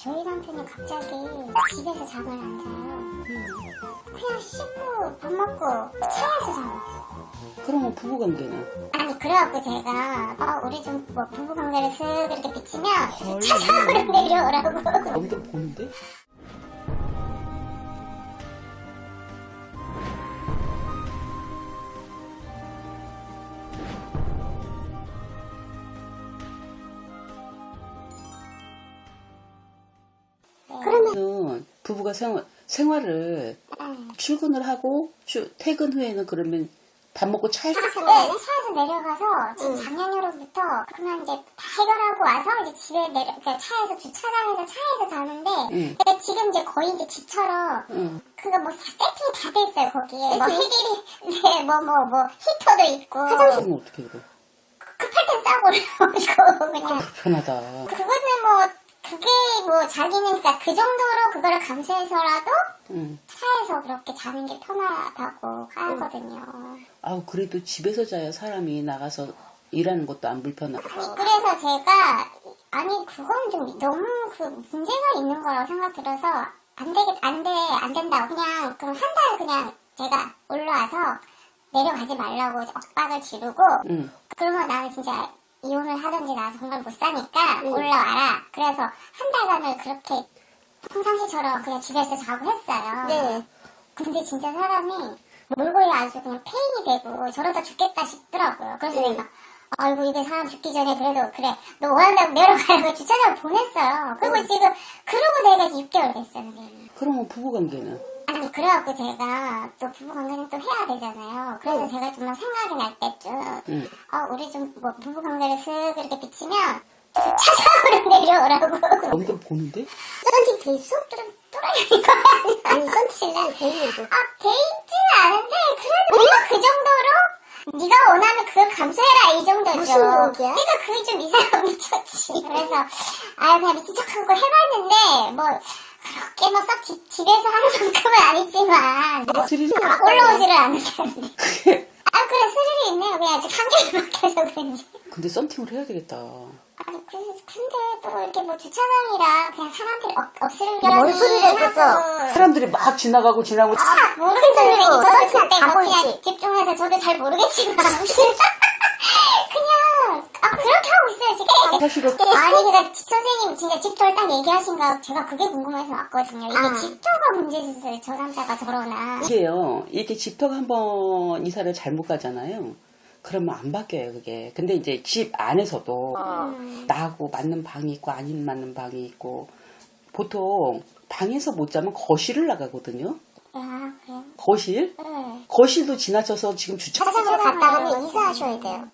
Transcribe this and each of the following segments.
저희 남편이 갑자기 집에서 잠을 안 자요. 그냥 씻고 밥 먹고 차에서 자고 있어요. 그러면 부부관계는? 아니 그래갖고 제가 우리 좀 뭐 부부관계를 쓱 이렇게 비치면 차상으로 내려오라고. 여기도 보는데? 그러면 부부가 생활을 출근을 하고 퇴근 후에는 그러면 밥 먹고 차에서 네, 차에서 내려가서 지금 작년으로부터 그냥 이제 다 해결하고 와서 이제 집에 그러니까 차에서 주차장에서 차에서 자는데 그러니까 지금 이제 거의 이제 집처럼 그거 뭐 세팅이 다 돼 있어요 거기에 뭐 해결이 뭐 히터도 있고 화장실은 어떻게 그래? 급할 땐 싸고 그래가지고 그냥 불편하다. 그거는 뭐 그게 뭐 자기는 그러니까 그 정도로 그거를 감수해서라도 차에서 그렇게 자는 게 편하다고 하거든요. 아우 그래도 집에서 자야 사람이 나가서 일하는 것도 안 불편하고. 그래서 제가 아니 그건 좀 너무 그 문제가 있는 거라고 생각 들어서 안 된다고 그냥 그럼 한 달 그냥 제가 올라와서 내려가지 말라고 엇박을 지르고 그러면 나는 진짜 이혼을 하든지 나서 정말 못 사니까 올라와라. 그래서 한 달간을 그렇게 평상시처럼 그냥 집에서 자고 했어요. 네. 근데 진짜 사람이 몰골이 아주 그냥 페인이 되고 저러다 죽겠다 싶더라고요. 그래서 내가 아이고 이게 사람 죽기 전에 그래도 그래 너 원한다고 내려가라고 주차장을 보냈어요. 그리고 지금 그러고 내가 6개월 됐어요. 그러면 부부관계는? 아니 그래갖고 제가 또 부부관계는 또 해야 되잖아요. 그래서 제가 정말 생각이 날 때쯤 우리 좀 뭐 부부관계를 쓱 이렇게 비치면 차상으로 내려오라고. 여기도 보는데? 썬팅 돼 있어? 또라이니까 아니 썬팅은 되냐고. 돼 있지는 않은데 그래도 내가 그 정도로 네가 원하는 그걸 감수해라 이 정도죠. 무슨 얘기야? 그러니까 그게 좀 이상하고 미쳤지. 그래서 그냥 미친 척하고 해봤는데 뭐 그렇게 뭐 썩 집에서 하는 만큼은 아니지만 올라오지를 않는다는데. 그래 스릴이 있네요. 그냥 아직 한계를 맡겨서 그런지. 근데 썬팅을 해야 되겠다. 아니 근데 또 이렇게 뭐 주차장이라 그냥 사람들이 없을 뭔 소리를 했어? 사람들이 막 지나가고 모르겠어요. 저한테 다 뭐 그냥 보이지? 집중해서 저도 잘 모르겠지만 그냥 그렇게 하고 있어요 지금. 사실은 아니 그러니까 선생님 진짜 집터를 딱 얘기하신 거 제가 그게 궁금해서 왔거든요. 이게 집터가 문제였어요. 저 남자가 저러나. 이게요. 이렇게 집터가 한번 이사를 잘못 가잖아요. 그러면 안 바뀌어요 그게. 근데 이제 집 안에서도 나하고 맞는 방이 있고 아닌 맞는 방이 있고 보통 방에서 못 자면 거실을 나가거든요. 야 그래요? 거실? 네. 거실도 지나쳐서 지금 차장으로 갔다가는 이사하셔야 돼요.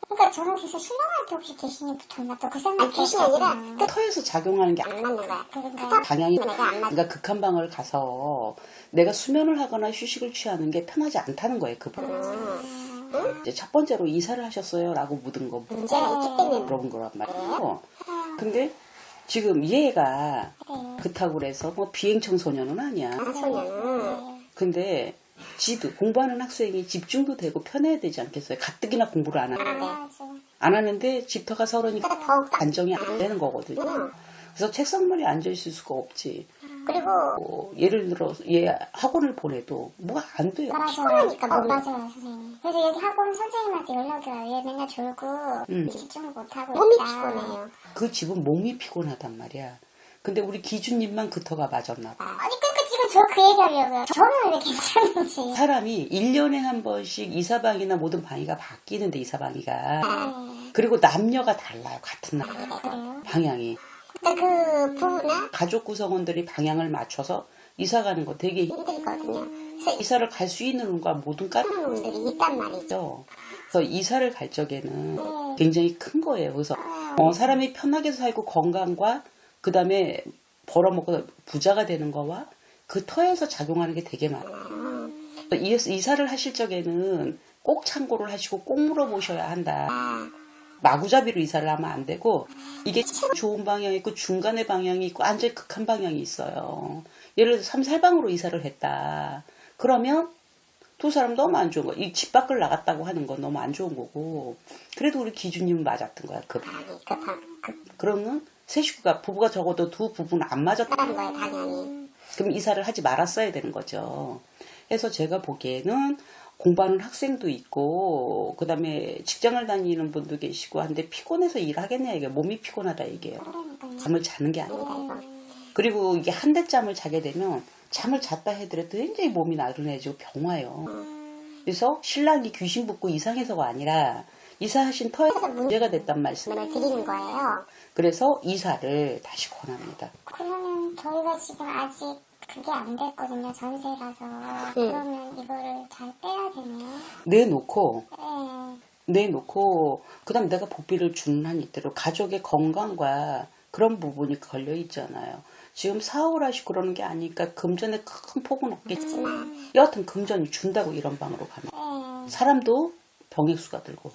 그러니까 저는 그래서 신랑한테 혹시 귀신이 붙었나 또 그 생각. 아니, 귀신이 아니라 터에서 작용하는 게 안 맞는 거야. 그런가요? 방향이 내가 안 맞. 그러니까 극한 방을 가서 내가 수면을 하거나 휴식을 취하는 게 편하지 않다는 거예요. 그 이제 첫 번째로 이사를 하셨어요라고 묻은 거 문제가 있기 때문에 물어본 거란 말이에요. 근데 지금 얘가 그렇다고 그래서 뭐 비행청소년은 아니야. 소녀는 근데 공부하는 학생이 집중도 되고 편해야 되지 않겠어요? 가뜩이나 공부를 안 하는데. 안 하는데 집터가 서러니까 더욱 안정이 안 되는 거거든요. 그래서 책상머리에 앉아있을 수가 없지. 그리고 예를 들어 얘 학원을 보내도 뭐가 안 돼요. 피곤하니까 몸이. 맞아요 선생님. 그래서 여기 학원 선생님한테 연락이 와요. 얘 맨날 졸고 집중을 못하고 몸이 있다. 피곤해요. 그 집은 몸이 피곤하단 말이야. 근데 우리 기준님만 그 터가 맞았나 봐. 아니 그러니까 지금 저 그 얘기하려고요. 저는 왜 괜찮은지. 사람이 1년에 한 번씩 이사방이나 모든 방위가 바뀌는데 이사방위가. 그리고 남녀가 달라요. 같은 날 방향이. 그러니까 그 부부나 가족 구성원들이 방향을 맞춰서 이사 가는 거 되게 힘들거든요. 그래서 이사를 갈 수 있는 놈과 모든 이런 놈들이 있단 말이죠. 까죠. 그래서 이사를 갈 적에는 굉장히 큰 거예요. 그래서 사람이 편하게 살고 건강과 그 다음에 벌어먹고 부자가 되는 거와 그 터에서 작용하는 게 되게 많아요. 이사를 하실 적에는 꼭 참고를 하시고 꼭 물어보셔야 한다. 마구잡이로 이사를 하면 안 되고 이게 좋은 방향이 있고 중간의 방향이 있고 완전히 극한 방향이 있어요. 예를 들어서 3, 4방으로 이사를 했다. 그러면 두 사람 너무 안 좋은 거야. 이 집 밖을 나갔다고 하는 건 너무 안 좋은 거고 그래도 우리 기준님은 맞았던 거야. 그러면 세 식구가 부부가 적어도 두 부부는 안 맞았다는 거예요, 당연히. 그럼 이사를 하지 말았어야 되는 거죠. 그래서 제가 보기에는 공부하는 학생도 있고 그다음에 직장을 다니는 분도 계시고 한데 피곤해서 일하겠냐 이게 몸이 피곤하다 이게요. 잠을 자는 게 아니다. 그리고 이게 한대 잠을 자게 되면 잠을 잤다 해더라도 굉장히 몸이 나른해지고 병와요. 그래서 신랑이 귀신 붙고 이상해서가 아니라 이사하신 터에서 문제가 됐단 말씀을 드리는 거예요. 그래서 이사를 다시 권합니다. 그러면 저희가 지금 아직 그게 안 됐거든요. 전세라서. 그러면 이거를 잘 빼야 되네요. 내놓고 네. 내놓고 그다음 내가 복비를 주는 한 이대로 가족의 건강과 그런 부분이 걸려 있잖아요. 지금 사업을 하시고 그러는 게 아니니까 금전에 큰 폭은 없겠지만 여하튼 금전이 준다고 이런 방으로 가면 네. 사람도 병액수가 들고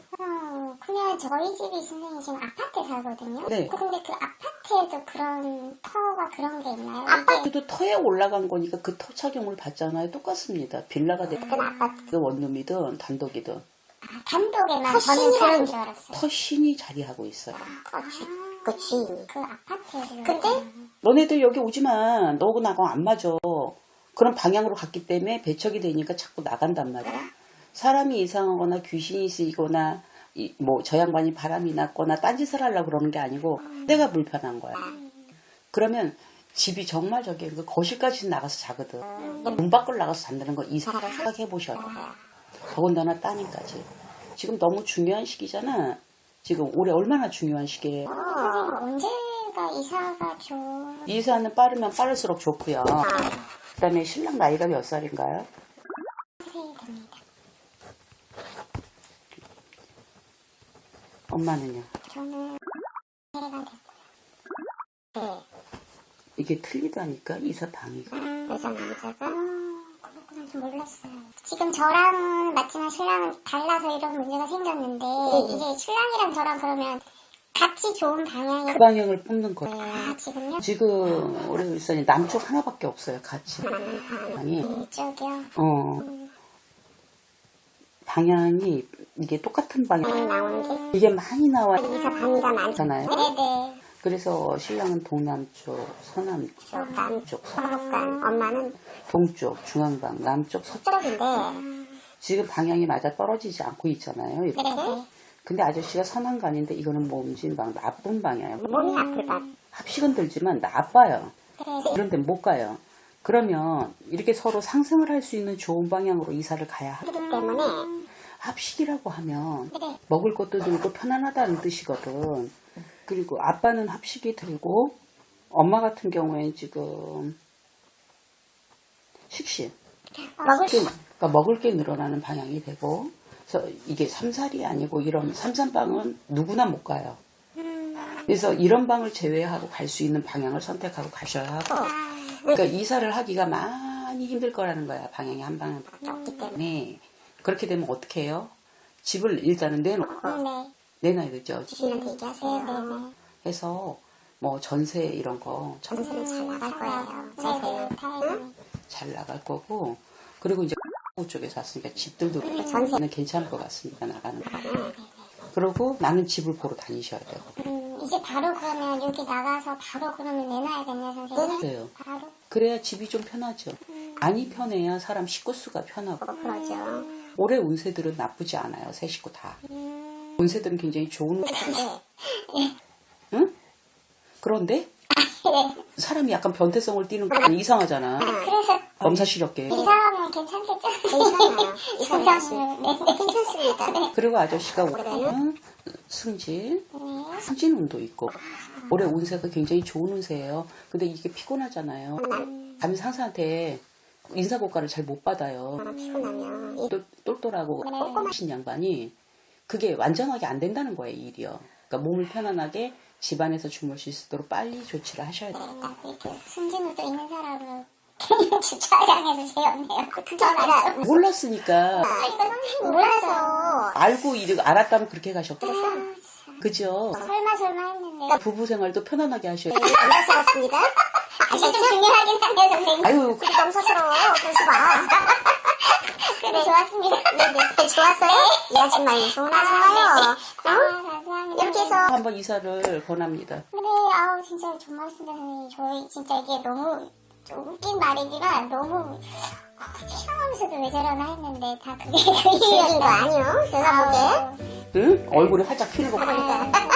그냥 저희 집이 선생님 지금 아파트 살거든요. 네. 근데 그 아파트에도 그런 터가 그런 게 있나요? 이게 아파트도 터에 올라간 거니까 그 터 착용을 받잖아요. 똑같습니다. 빌라가 됐든 아파트 원룸이든 단독이든 단독에만 저는 그런 줄 알았어요. 터신이 자리하고 있어요. 그 주인이. 그 아파트에도. 근데 너네들 여기 오지만 너하고 나하고 안 맞아. 그런 방향으로 갔기 때문에 배척이 되니까 자꾸 나간단 말이야. 사람이 이상하거나 귀신이 쓰이거나 뭐 저 양반이 바람이 났거나 딴짓을 하려고 그러는 게 아니고 내가 불편한 거야. 그러면 집이 정말 저기 그 거실까지 나가서 자거든. 문 밖으로 나가서 잔다는 거 이사를 생각해 보셔야 돼. 더군다나 따님까지. 지금 너무 중요한 시기잖아. 지금 올해 얼마나 중요한 시기예요. 선생님 언제가 이사가 좋은? 이사는 빠르면 빠를수록 좋고요. 그다음에 신랑 나이가 몇 살인가요? 됩니다. 엄마는요? 저는 해가 됐고요. 네. 이게 틀리다니까 이사 방이가. 여자 남자가 그렇구나. 좀 몰랐어요. 지금 저랑 맞지만 신랑은 달라서 이런 문제가 생겼는데 이제 신랑이랑 저랑 그러면 같이 좋은 방향이 그 방향을 뽑는 거예요. 지금요? 지금 우리 일선이 남쪽 하나밖에 없어요. 같이 방이. 이쪽이요? 방향이 이게 똑같은 방향 나오는 게 이게 많이 나와 이사 방위가 많잖아요. 있잖아요. 네네. 그래서 신랑은 동남쪽, 서남쪽, 남쪽, 서북간 엄마는 동쪽, 중앙방, 남쪽, 서쪽. 쪽인데 지금 방향이 맞아 떨어지지 않고 있잖아요. 이렇게. 네네. 근데 아저씨가 선한간인데 이거는 몸진방 나쁜 방향이에요. 몸이 아플까? 합식은 들지만 나빠요. 그래서 이런 데는 못 가요. 그러면 이렇게 서로 상승을 할 수 있는 좋은 방향으로 이사를 가야 하기 그렇기 때문에 합식이라고 하면 네. 먹을 것도 들고 편안하다는 뜻이거든. 그리고 아빠는 합식이 들고 엄마 같은 경우에는 지금 식신. 그러니까 먹을 게 늘어나는 방향이 되고 그래서 이게 3살이 아니고 이런 3~3방은 누구나 못 가요. 그래서 이런 방을 제외하고 갈 수 있는 방향을 선택하고 가셔야 하고 그러니까 이사를 하기가 많이 힘들 거라는 거야. 방향이 한 방향밖에 없기 때문에. 그렇게 되면 어떻게 해요? 집을 일단은 내놓고 네. 내놔야 되죠. 주인한테 얘기하세요. 해서 뭐 전세 이런 거 전세는 잘 나갈 거예요. 네네. 다행이네. 잘 나갈 거고 그리고 이제 쪽에서 왔으니까 집들도 전세는 괜찮을 것 같습니다. 나가는 거. 그리고 나는 집을 보러 다니셔야 되고 이제 바로 그러면 여기 나가서 바로 그러면 내놔야겠네 선생님. 그래요. 바로. 그래야 집이 좀 편하죠. 많이 편해야 사람 식구 수가 편하고 그러죠. 올해 운세들은 나쁘지 않아요. 세 식구 다. 운세들은 굉장히 좋은 근데 응? 그런데 사람이 약간 변태성을 띠는 거 이상하잖아. 그래서 검사시럽게. 이사하면 괜찮겠죠? 괜찮아요. 이사하면 네. 괜찮습니다. 그리고 아저씨가 올해는 승진, 승진 운도 있고 올해 운세가 굉장히 좋은 운세예요. 근데 이게 피곤하잖아요. 감히 상사한테 인사고과를 잘 못 받아요. 피곤하면 똘똘하고 꼼꼼하신 양반이 그게 완전하게 안 된다는 거예요, 이 일이요. 그러니까 몸을 편안하게 집안에서 주무실 수 있도록 빨리 조치를 하셔야 돼요. 이렇게 승진우도 있는 사람을 그냥 주차장에서 재웠네요. 그게 아니라 몰랐으니까 선생님 몰라서 알고 알았다면 그렇게 가셨겠죠. 그죠? 설마 했는데 부부 생활도 편안하게 하셔야 돼요. 안녕스럽습니다. 이게 좀 중요하긴 한데 선생님. 아유, 너무 스스러워. 그러지 마. 그래 좋았습니다. 네네. 좋았어요? 이 아줌마 좋은 아줌마요. 감사합니다. 이렇게 해서 한번 이사를 권합니다. 그래, 아우, 진짜 정말 선생님. 저희 진짜 이게 너무 좀 웃긴 말이지만 너무 촬영하면서도 왜 저러나 했는데 다 그게 그 즐긴 거 이유였다. 아니요? 내가 보기에. 아우, 응? 얼굴이 활짝 피는 거 봐. 그러니까.